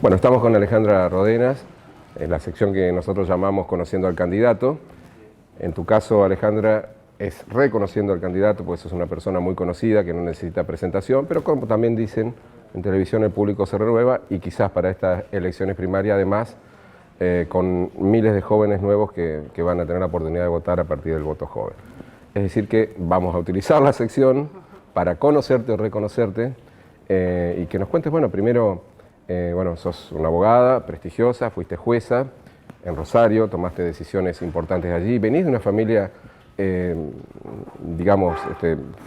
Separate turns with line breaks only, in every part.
Bueno, estamos con Alejandra Rodenas, en la sección que nosotros llamamos Conociendo al Candidato. En tu caso, Alejandra, es reconociendo al candidato, pues es una persona muy conocida que no necesita presentación, pero como también dicen, en televisión el público se renueva y quizás para estas elecciones primarias, además, con miles de jóvenes nuevos que van a tener la oportunidad de votar a partir del voto joven. Es decir que vamos a utilizar la sección para conocerte o reconocerte y que nos cuentes, bueno, primero, sos una abogada prestigiosa, fuiste jueza en Rosario, tomaste decisiones importantes allí, venís de una familia,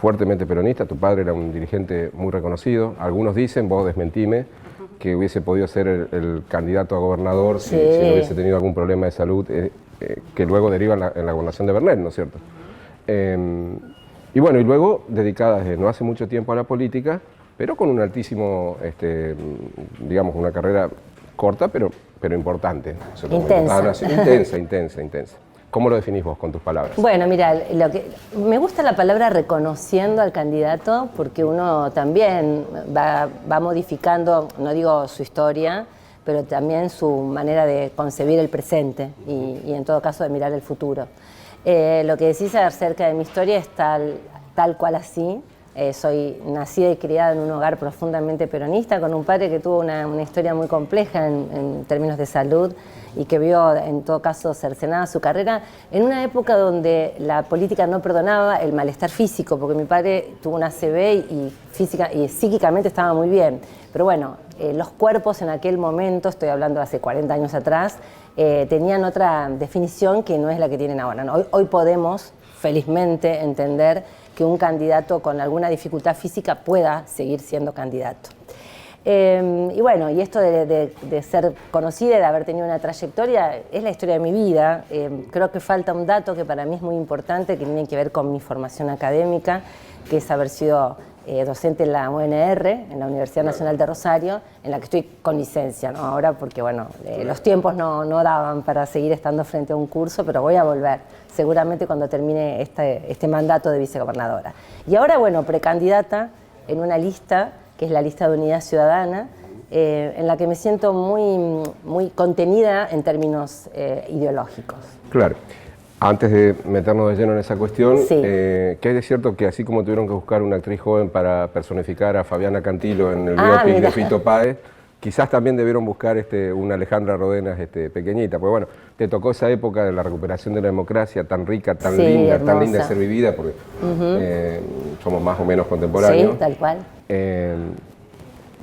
fuertemente peronista, tu padre era un dirigente muy reconocido, algunos dicen, vos desmentime, que hubiese podido ser el candidato a gobernador si no hubiese tenido algún problema de salud, que luego deriva en la gobernación de Bernal, ¿no es cierto? Y luego dedicada desde no hace mucho tiempo a la política, pero con un altísimo, una carrera corta, pero importante. Intensa. ¿Cómo lo definís vos con tus palabras?
Bueno, mira, me gusta la palabra reconociendo al candidato porque uno también va modificando, no digo su historia, pero también su manera de concebir el presente y en todo caso de mirar el futuro. Lo que decís acerca de mi historia es tal cual así. Soy nacida y criada en un hogar profundamente peronista, con un padre que tuvo una historia muy compleja en términos de salud y que vio en todo caso cercenada su carrera en una época donde la política no perdonaba el malestar físico, porque mi padre tuvo una ACV y física y psíquicamente estaba muy bien. Pero bueno, los cuerpos en aquel momento, estoy hablando de hace 40 años atrás, tenían otra definición que no es la que tienen ahora, ¿no? Hoy podemos, felizmente, entender que un candidato con alguna dificultad física pueda seguir siendo candidato. Y esto de ser conocida y de haber tenido una trayectoria es la historia de mi vida. Creo que falta un dato que para mí es muy importante, que tiene que ver con mi formación académica, que es haber sido docente en la UNR, en la Universidad Nacional de Rosario, en la que estoy con licencia, ¿no? Ahora porque los tiempos no daban para seguir estando frente a un curso, pero voy a volver, seguramente cuando termine este mandato de vicegobernadora. Y ahora, precandidata en una lista, que es la lista de Unidad Ciudadana, en la que me siento muy contenida en términos ideológicos.
Claro. Antes de meternos de lleno en esa cuestión, ¿qué hay de cierto que así como tuvieron que buscar una actriz joven para personificar a Fabiana Cantilo en el biopic de Fito Páez, quizás también debieron buscar una Alejandra Rodenas pequeñita? Porque te tocó esa época de la recuperación de la democracia tan rica, tan linda, hermosa, tan linda de ser vivida, porque somos más o menos contemporáneos.
Sí, tal cual.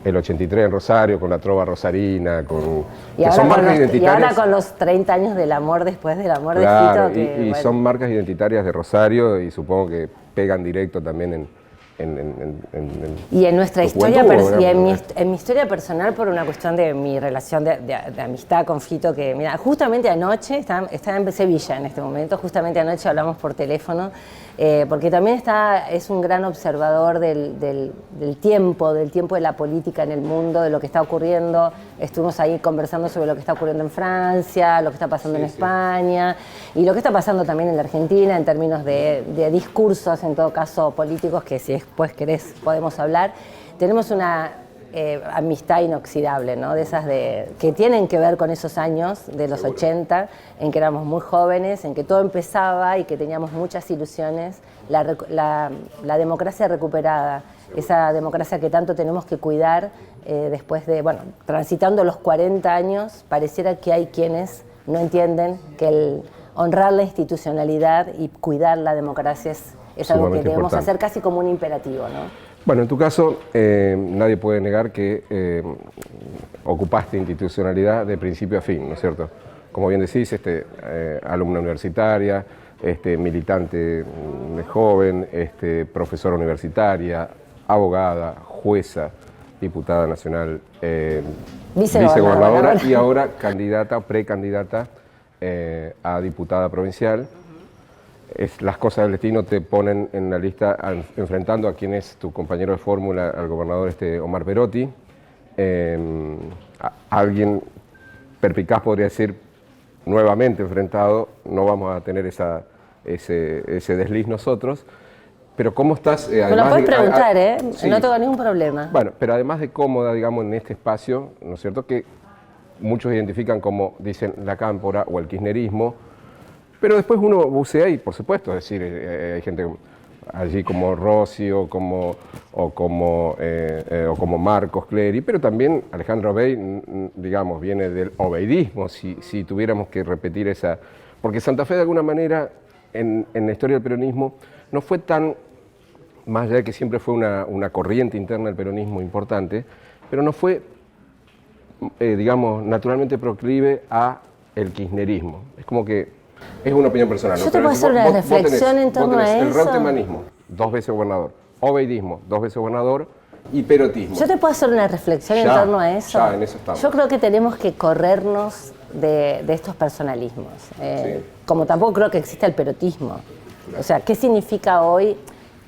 El 83 en Rosario, con la trova rosarina,
y ahora con los 30 años del amor después del amor de Fito.
Son marcas identitarias de Rosario y supongo que pegan directo también
y en nuestra historia, en mi historia personal, por una cuestión de mi relación de amistad con Fito, que mira, justamente anoche, está en Sevilla en este momento, justamente anoche hablamos por teléfono, porque también es un gran observador del tiempo de la política en el mundo, de lo que está ocurriendo. Estuvimos ahí conversando sobre lo que está ocurriendo en Francia, lo que está pasando en España y lo que está pasando también en la Argentina en términos de discursos, en todo caso políticos, que si después querés podemos hablar. Tenemos una amistad inoxidable, ¿no? De esas que tienen que ver con esos años de los 80, en que éramos muy jóvenes, en que todo empezaba y que teníamos muchas ilusiones, la democracia recuperada, esa democracia que tanto tenemos que cuidar después de, transitando los 40 años, pareciera que hay quienes no entienden que el honrar la institucionalidad y cuidar la democracia es algo que debemos hacer casi como un imperativo, ¿no?
Bueno, en tu caso, nadie puede negar que ocupaste institucionalidad de principio a fin, ¿no es cierto? Como bien decís, alumna universitaria, militante joven, profesora universitaria, abogada, jueza, diputada nacional, vicegobernadora y ahora precandidata a diputada provincial. Las cosas del destino te ponen en la lista enfrentando a quien es tu compañero de fórmula, al gobernador Omar Perotti. Alguien perspicaz podría decir, nuevamente enfrentado, no vamos a tener ese desliz nosotros. Pero ¿cómo estás?
Me lo puedes preguntar, sí. No tengo ningún problema.
Bueno, pero además de cómoda, digamos, en este espacio, ¿no es cierto? Que muchos identifican como, dicen, la cámpora o el kirchnerismo, pero después uno bucea y, por supuesto, es decir, hay gente allí como Rossi o como Marcos Clery, pero también Alejandro Obey, digamos, viene del obeidismo, si tuviéramos que repetir esa... Porque Santa Fe, de alguna manera, en la historia del peronismo, no fue tan, más allá de que siempre fue una corriente interna del peronismo importante, pero no fue, digamos, naturalmente proclive a el kirchnerismo. Es como que es una opinión personal.
Yo te puedo hacer una reflexión en torno a eso.
El reutemannismo, 2 veces gobernador, obeidismo, 2 veces gobernador, y perotismo.
Yo te puedo hacer una reflexión en torno a eso.
Ya, en eso estamos.
Yo creo que tenemos que corrernos de estos personalismos. Como tampoco creo que exista el perotismo. O sea, ¿qué significa hoy?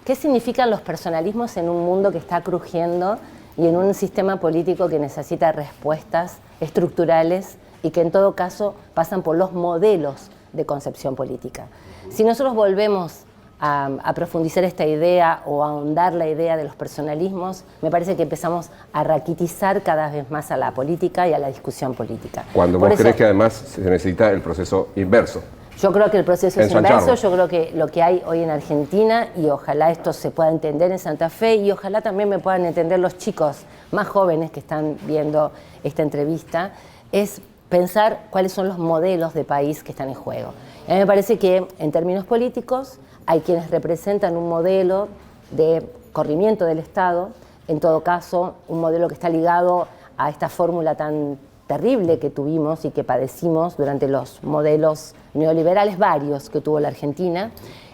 ¿Qué significan los personalismos en un mundo que está crujiendo y en un sistema político que necesita respuestas estructurales y que en todo caso pasan por los modelos de concepción política? Si nosotros volvemos a profundizar esta idea o a ahondar la idea de los personalismos, me parece que empezamos a raquitizar cada vez más a la política y a la discusión política.
Cuando vos crees que además se necesita el proceso inverso.
Yo creo que el proceso es inverso, yo creo que lo que hay hoy en Argentina, y ojalá esto se pueda entender en Santa Fe, y ojalá también me puedan entender los chicos más jóvenes que están viendo esta entrevista, es pensar cuáles son los modelos de país que están en juego. A mí me parece que en términos políticos hay quienes representan un modelo de corrimiento del Estado, en todo caso un modelo que está ligado a esta fórmula tan terrible que tuvimos y que padecimos durante los modelos neoliberales varios que tuvo la Argentina,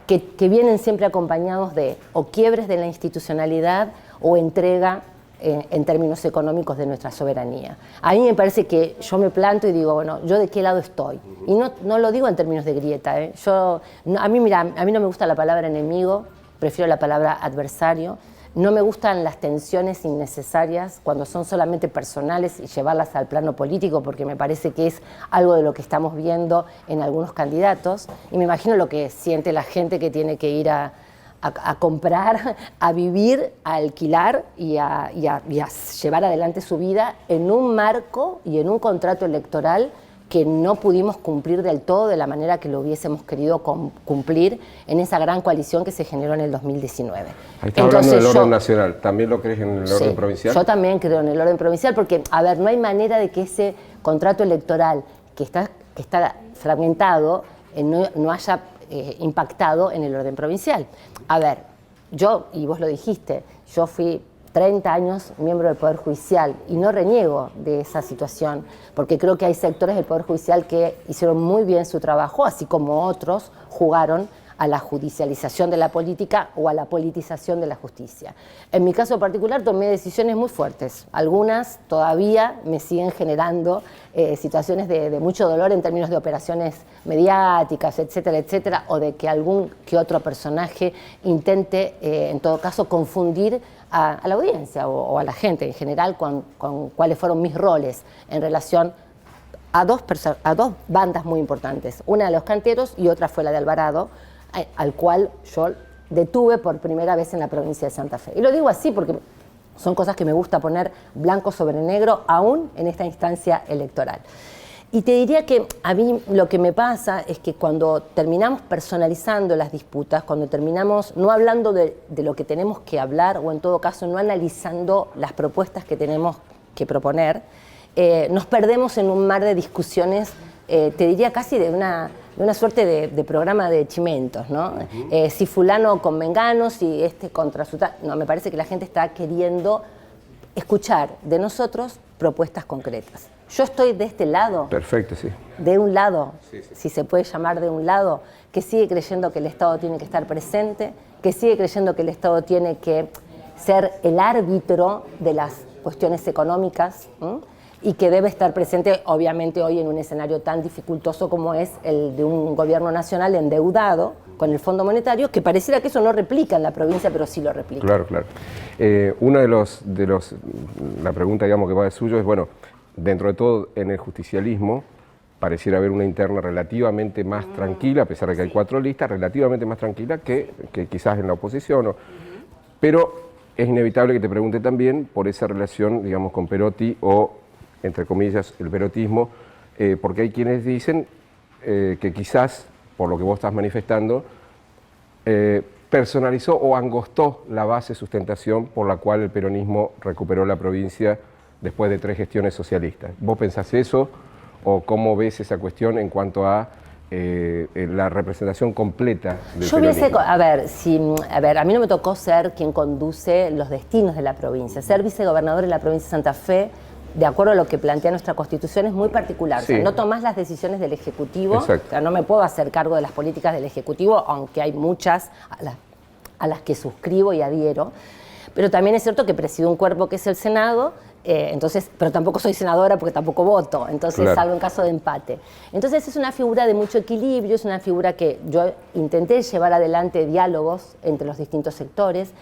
que vienen siempre acompañados de o quiebres de la institucionalidad o entrega en términos económicos de nuestra soberanía. A mí me parece que yo me planto y digo, bueno, ¿yo de qué lado estoy? Y no lo digo en términos de grieta. A mí no me gusta la palabra enemigo, prefiero la palabra adversario. No me gustan las tensiones innecesarias cuando son solamente personales y llevarlas al plano político, porque me parece que es algo de lo que estamos viendo en algunos candidatos. Y me imagino lo que siente la gente que tiene que ir a comprar, a vivir, a alquilar y a llevar adelante su vida en un marco y en un contrato electoral que no pudimos cumplir del todo de la manera que lo hubiésemos querido cumplir en esa gran coalición que se generó en el 2019.
Ahí está hablando del orden nacional. ¿También lo crees en el orden provincial?
Yo también creo en el orden provincial porque, a ver, no hay manera de que ese contrato electoral que está fragmentado no haya impactado en el orden provincial. A ver, yo, y vos lo dijiste, yo fui 30 años miembro del Poder Judicial y no reniego de esa situación, porque creo que hay sectores del Poder Judicial que hicieron muy bien su trabajo, así como otros jugaron a la judicialización de la política o a la politización de la justicia. En mi caso particular tomé decisiones muy fuertes. Algunas todavía me siguen generando situaciones de mucho dolor en términos de operaciones mediáticas, etcétera, etcétera, o de que algún que otro personaje intente, en todo caso, confundir a la audiencia o a la gente en general con cuáles fueron mis roles en relación a dos bandas muy importantes. Una de los canteros y otra fue la de Alvarado, al cual yo detuve por primera vez en la provincia de Santa Fe. Y lo digo así porque son cosas que me gusta poner blanco sobre negro, aún en esta instancia electoral. Y te diría que a mí lo que me pasa es que cuando terminamos personalizando las disputas, cuando terminamos no hablando de lo que tenemos que hablar, o en todo caso no analizando las propuestas que tenemos que proponer, nos perdemos en un mar de discusiones, te diría casi de una suerte de programa de chimentos, ¿no? Si fulano con mengano, si este contra su... No, me parece que la gente está queriendo escuchar de nosotros propuestas concretas. Yo estoy de este lado.
Perfecto, sí.
De un lado,
sí.
Si se puede llamar de un lado, que sigue creyendo que el Estado tiene que estar presente, que sigue creyendo que el Estado tiene que ser el árbitro de las cuestiones económicas, y que debe estar presente, obviamente, hoy en un escenario tan dificultoso como es el de un gobierno nacional endeudado con el Fondo Monetario, que pareciera que eso no replica en la provincia, pero sí lo replica.
Claro, claro. Una la pregunta, digamos, que va de suyo es, bueno, dentro de todo, en el justicialismo, pareciera haber una interna relativamente más tranquila, a pesar de que hay 4 listas, relativamente más tranquila que quizás en la oposición. Pero es inevitable que te pregunte también por esa relación, digamos, con Perotti o entre comillas, el perotismo, porque hay quienes dicen que quizás, por lo que vos estás manifestando, personalizó o angostó la base de sustentación por la cual el peronismo recuperó la provincia después de 3 gestiones socialistas. ¿Vos pensás eso o cómo ves esa cuestión en cuanto a la representación completa del peronismo?
A ver, a mí no me tocó ser quien conduce los destinos de la provincia. Ser vicegobernador en la provincia de Santa Fe, de acuerdo a lo que plantea nuestra Constitución, es muy particular.
Sí.
O sea, no tomás las decisiones del Ejecutivo.
Exacto.
O sea, no me puedo hacer cargo de las políticas del Ejecutivo, aunque hay muchas a las que suscribo y adhiero. Pero también es cierto que presido un cuerpo que es el Senado, pero tampoco soy senadora porque tampoco voto, entonces
claro,
salvo en caso de empate. Entonces es una figura de mucho equilibrio, es una figura que yo intenté llevar adelante diálogos entre los distintos sectores.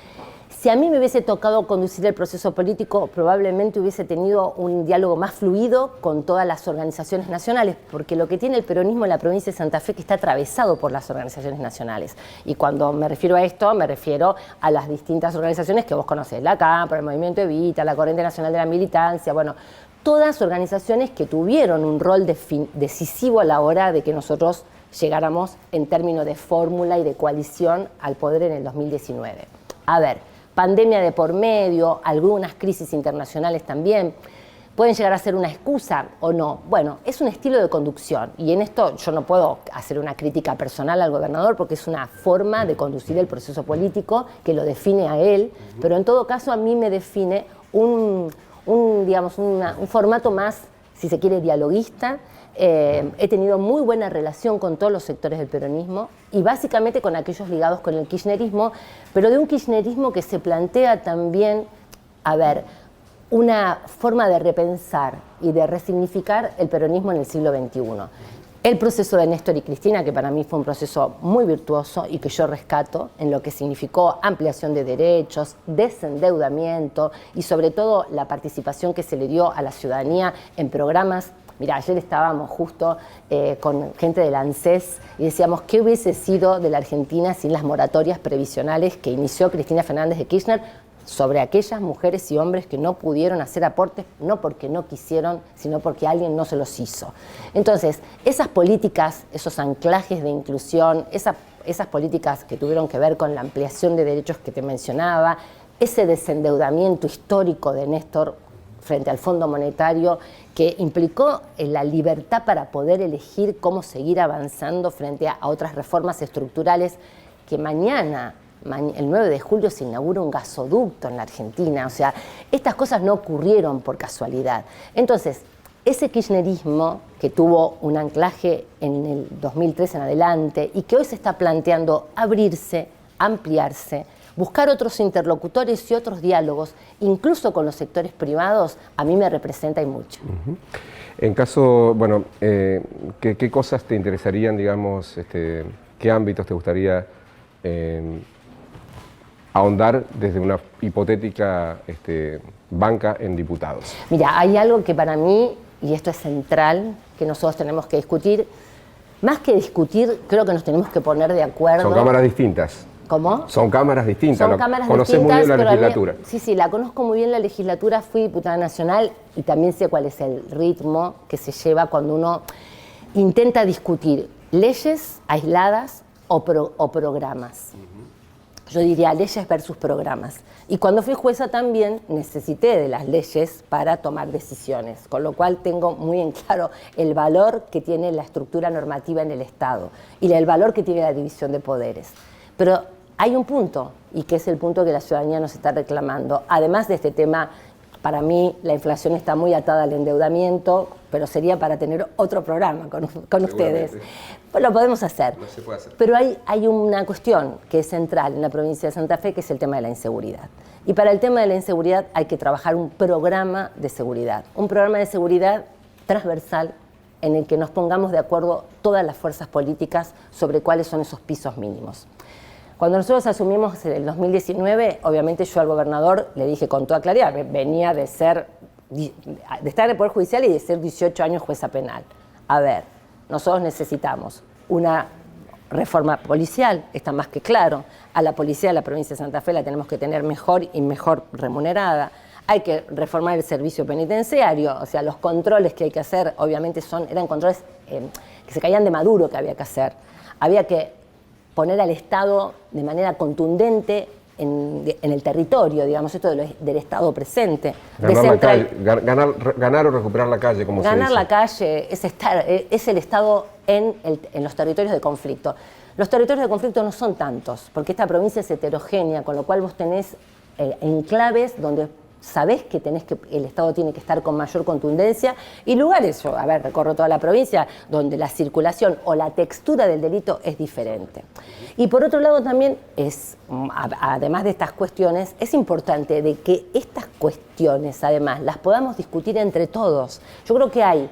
Si a mí me hubiese tocado conducir el proceso político, probablemente hubiese tenido un diálogo más fluido con todas las organizaciones nacionales, porque lo que tiene el peronismo en la provincia de Santa Fe es que está atravesado por las organizaciones nacionales. Y cuando me refiero a esto, me refiero a las distintas organizaciones que vos conocés, la Cámpora, el Movimiento Evita, la Corriente Nacional de la Militancia, bueno, todas organizaciones que tuvieron un rol decisivo a la hora de que nosotros llegáramos en términos de fórmula y de coalición al poder en el 2019. A ver, pandemia de por medio, algunas crisis internacionales también, pueden llegar a ser una excusa o no. Bueno, es un estilo de conducción y en esto yo no puedo hacer una crítica personal al gobernador porque es una forma de conducir el proceso político que lo define a él, pero en todo caso a mí me define un formato más, si se quiere, dialoguista. He tenido muy buena relación con todos los sectores del peronismo y básicamente con aquellos ligados con el kirchnerismo, pero de un kirchnerismo que se plantea también, una forma de repensar y de resignificar el peronismo en el siglo XXI. El proceso de Néstor y Cristina, que para mí fue un proceso muy virtuoso y que yo rescato en lo que significó ampliación de derechos, desendeudamiento y sobre todo la participación que se le dio a la ciudadanía en programas. Mirá, ayer estábamos justo con gente del ANSES y decíamos qué hubiese sido de la Argentina sin las moratorias previsionales que inició Cristina Fernández de Kirchner sobre aquellas mujeres y hombres que no pudieron hacer aportes, no porque no quisieron, sino porque alguien no se los hizo. Entonces, esas políticas, esos anclajes de inclusión, esas políticas que tuvieron que ver con la ampliación de derechos que te mencionaba, ese desendeudamiento histórico de Néstor frente al Fondo Monetario, que implicó la libertad para poder elegir cómo seguir avanzando frente a otras reformas estructurales, que mañana, el 9 de julio, se inaugura un gasoducto en la Argentina. O sea, estas cosas no ocurrieron por casualidad. Entonces, ese kirchnerismo que tuvo un anclaje en el 2003 en adelante y que hoy se está planteando abrirse, ampliarse, buscar otros interlocutores y otros diálogos, incluso con los sectores privados, a mí me representa y mucho.
Uh-huh. En caso, bueno, ¿qué cosas te interesarían, digamos, qué ámbitos te gustaría ahondar desde una hipotética banca en diputados?
Mira, hay algo que para mí, y esto es central, que nosotros tenemos que discutir. Más que discutir, creo que nos tenemos que poner de acuerdo.
Son cámaras distintas.
¿Cómo?
Son cámaras distintas.
Son cámaras
Conoces
distintas,
muy bien la
pero
legislatura.
Sí, la conozco muy bien la legislatura, fui diputada nacional y también sé cuál es el ritmo que se lleva cuando uno intenta discutir leyes aisladas o programas. Yo diría leyes versus programas. Y cuando fui jueza también necesité de las leyes para tomar decisiones, con lo cual tengo muy en claro el valor que tiene la estructura normativa en el Estado y el valor que tiene la división de poderes. Pero hay un punto, y que es el punto que la ciudadanía nos está reclamando. Además de este tema, para mí la inflación está muy atada al endeudamiento, pero sería para tener otro programa con ustedes. Pues lo podemos hacer.
No se puede hacer.
Pero hay una cuestión que es central en la provincia de Santa Fe, que es el tema de la inseguridad. Y para el tema de la inseguridad hay que trabajar un programa de seguridad. Un programa de seguridad transversal en el que nos pongamos de acuerdo todas las fuerzas políticas sobre cuáles son esos pisos mínimos. Cuando nosotros asumimos en el 2019, obviamente yo al gobernador le dije con toda claridad, venía de estar en el Poder Judicial y de ser 18 años jueza penal. A ver, nosotros necesitamos una reforma policial, está más que claro. A la policía de la provincia de Santa Fe la tenemos que tener mejor y mejor remunerada. hay que reformar el servicio penitenciario, o sea, los controles que hay que hacer, obviamente eran controles que se caían de Maduro que había que hacer. Había que poner al Estado de manera contundente en el territorio, digamos, esto del Estado presente.
Ganar o recuperar la calle, como se dice.
Ganar la calle es el Estado en los territorios de conflicto. Los territorios de conflicto no son tantos, porque esta provincia es heterogénea, con lo cual vos tenés enclaves donde sabés que el Estado tiene que estar con mayor contundencia, y lugares, yo, recorro toda la provincia, donde la circulación o la textura del delito es diferente. Y por otro lado también además de estas cuestiones, es importante de que estas cuestiones, además, las podamos discutir entre todos. Yo creo que hay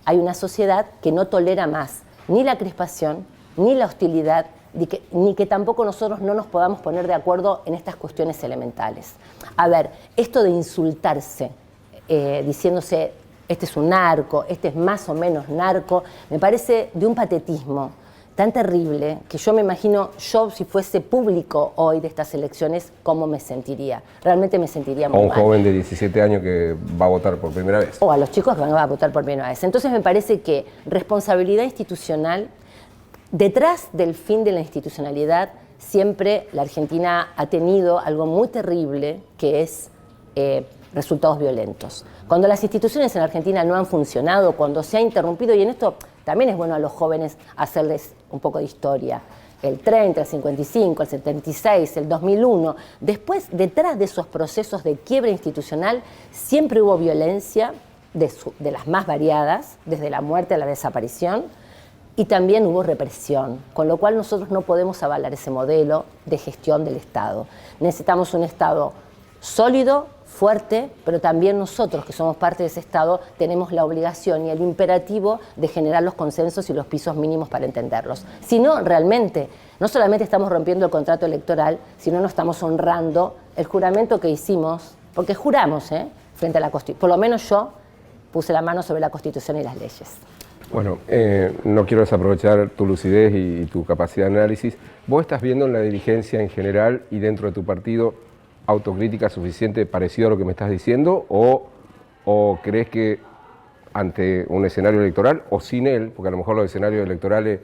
hay una sociedad que no tolera más ni la crispación, ni la hostilidad, ni que tampoco nosotros no nos podamos poner de acuerdo en estas cuestiones elementales. Esto de insultarse, diciéndose, este es un narco, este es más o menos narco, me parece de un patetismo tan terrible que yo me imagino, si fuese público hoy de estas elecciones, cómo me sentiría. Realmente me sentiría muy mal.
O un joven de 17 años que va a votar por primera vez.
O a los chicos que van a votar por primera vez. Entonces me parece que responsabilidad institucional. Detrás del fin de la institucionalidad, siempre la Argentina ha tenido algo muy terrible, que es resultados violentos. Cuando las instituciones en la Argentina no han funcionado, cuando se ha interrumpido, y en esto también es bueno a los jóvenes hacerles un poco de historia, el 30, el 55, el 76, el 2001, después, detrás de esos procesos de quiebra institucional, siempre hubo violencia de las más variadas, desde la muerte a la desaparición, y también hubo represión, con lo cual nosotros no podemos avalar ese modelo de gestión del Estado. Necesitamos un Estado sólido, fuerte, pero también nosotros, que somos parte de ese Estado, tenemos la obligación y el imperativo de generar los consensos y los pisos mínimos para entenderlos. Si no, realmente, no solamente estamos rompiendo el contrato electoral, sino no estamos honrando el juramento que hicimos, porque juramos, frente a la Constitución. Por lo menos yo puse la mano sobre la Constitución y las leyes.
Bueno, no quiero desaprovechar tu lucidez y tu capacidad de análisis. ¿Vos estás viendo en la dirigencia en general y dentro de tu partido autocrítica suficiente parecido a lo que me estás diciendo? ¿O crees que ante un escenario electoral o sin él, porque a lo mejor los escenarios electorales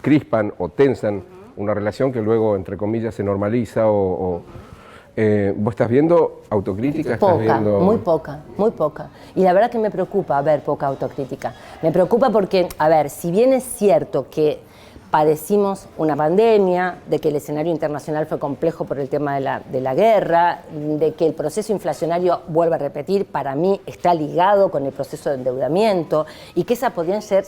crispan o tensan una relación que luego, entre comillas, se normaliza ¿vos estás viendo autocrítica?
Poca, muy poca. Y la verdad que me preocupa ver poca autocrítica. Me preocupa porque, si bien es cierto que padecimos una pandemia, de que el escenario internacional fue complejo por el tema de la guerra, de que el proceso inflacionario, vuelvo a repetir, para mí está ligado con el proceso de endeudamiento, y que esas podrían ser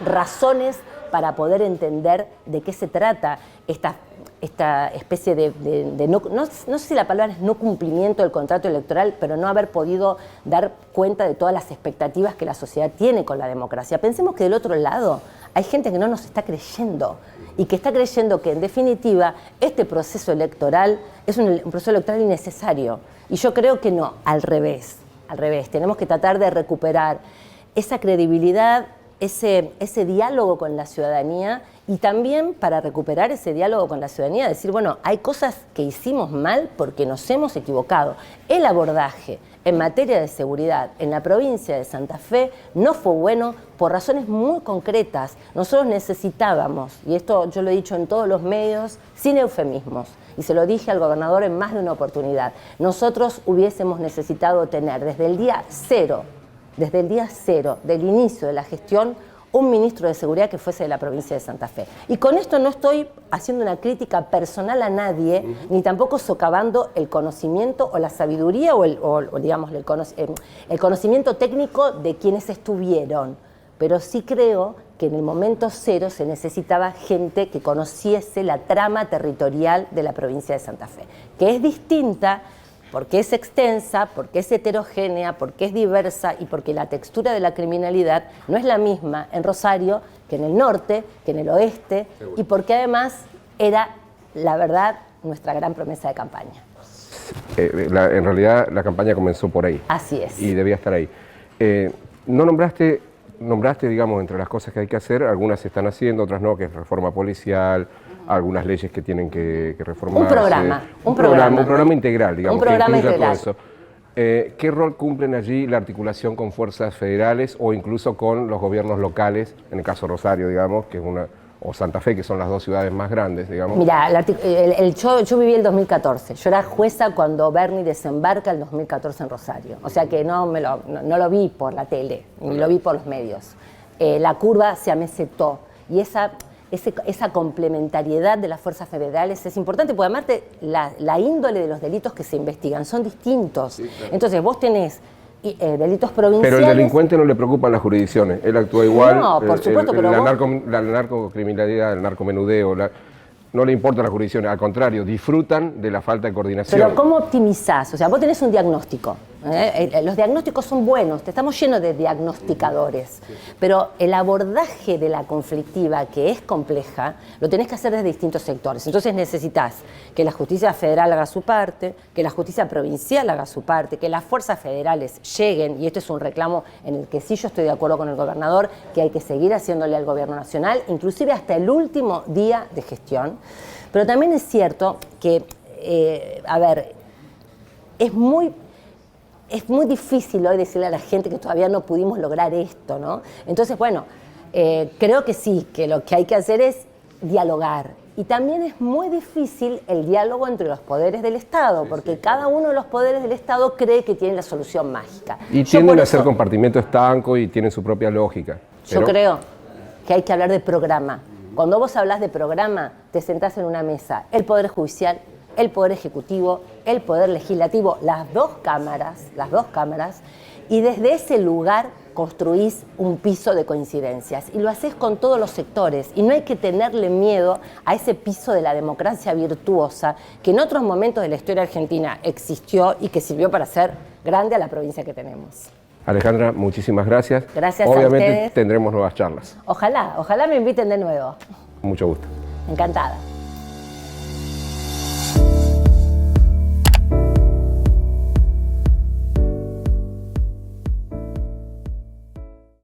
razones para poder entender de qué se trata esta especie de no sé si la palabra es no cumplimiento del contrato electoral, pero no haber podido dar cuenta de todas las expectativas que la sociedad tiene con la democracia. Pensemos que del otro lado hay gente que no nos está creyendo, y que está creyendo que en definitiva este proceso electoral es un proceso electoral innecesario. Y yo creo que no, al revés. Tenemos que tratar de recuperar esa credibilidad, ese diálogo con la ciudadanía, y también para recuperar ese diálogo con la ciudadanía, decir, bueno, hay cosas que hicimos mal porque nos hemos equivocado. El abordaje en materia de seguridad en la provincia de Santa Fe no fue bueno por razones muy concretas. Nosotros necesitábamos, y esto yo lo he dicho en todos los medios, sin eufemismos, y se lo dije al gobernador en más de una oportunidad, nosotros hubiésemos necesitado tener desde el día cero del inicio de la gestión, un ministro de seguridad que fuese de la provincia de Santa Fe. Y con esto no estoy haciendo una crítica personal a nadie, ni tampoco socavando el conocimiento o la sabiduría digamos, el conocimiento técnico de quienes estuvieron. Pero sí creo que en el momento cero se necesitaba gente que conociese la trama territorial de la provincia de Santa Fe, que es distinta porque es extensa, porque es heterogénea, porque es diversa, y porque la textura de la criminalidad no es la misma en Rosario que en el norte, que en el oeste, y porque además era, la verdad, nuestra gran promesa de campaña.
En realidad la campaña comenzó por ahí.
Así es.
Y debía estar ahí. No nombraste, digamos, entre las cosas que hay que hacer, algunas se están haciendo, otras no, que es reforma policial, algunas leyes que tienen que reformarse.
Un programa
integral, digamos,
un programa
que incluya
integral.
todo eso. ¿Qué rol cumplen allí la articulación con fuerzas federales o incluso con los gobiernos locales, en el caso Rosario, digamos, que es o Santa Fe, que son las dos ciudades más grandes, digamos?
Mira, yo viví el 2014. Yo era jueza cuando Bernie desembarca el 2014 en Rosario. O sea que no lo vi por la tele, ni lo vi por los medios. La curva se amesetó y esa complementariedad de las fuerzas federales es importante, porque además la índole de los delitos que se investigan son distintos. Sí, claro. Entonces vos tenés delitos provinciales.
Pero al delincuente no le preocupan las jurisdicciones, él actúa igual.
No, por supuesto, pero
la narcocriminalidad, el narcomenudeo, no le importan las jurisdicciones, al contrario, disfrutan de la falta de coordinación.
Pero ¿cómo optimizás? O sea, vos tenés un diagnóstico. Los diagnósticos son buenos, estamos llenos de diagnosticadores, pero el abordaje de la conflictiva, que es compleja, lo tenés que hacer desde distintos sectores. Entonces necesitas que la justicia federal haga su parte, que la justicia provincial haga su parte, que las fuerzas federales lleguen, y esto es un reclamo en el que sí yo estoy de acuerdo con el gobernador, que hay que seguir haciéndole al gobierno nacional, inclusive hasta el último día de gestión. Pero también es cierto que, es muy difícil hoy decirle a la gente que todavía no pudimos lograr esto, ¿no? Entonces, bueno, creo que sí, que lo que hay que hacer es dialogar. Y también es muy difícil el diálogo entre los poderes del Estado, porque cada uno de los poderes del Estado cree que tiene la solución mágica.
Y tienden a ser compartimento estanco y tienen su propia lógica.
Yo creo que hay que hablar de programa. Cuando vos hablas de programa, te sentás en una mesa, el Poder Judicial, el Poder Ejecutivo, el Poder Legislativo, las dos cámaras, y desde ese lugar construís un piso de coincidencias. Y lo haces con todos los sectores. Y no hay que tenerle miedo a ese piso de la democracia virtuosa que en otros momentos de la historia argentina existió y que sirvió para hacer grande a la provincia que tenemos.
Alejandra, muchísimas gracias.
Gracias a ustedes.
Obviamente tendremos nuevas charlas.
Ojalá me inviten de nuevo.
Mucho gusto.
Encantada.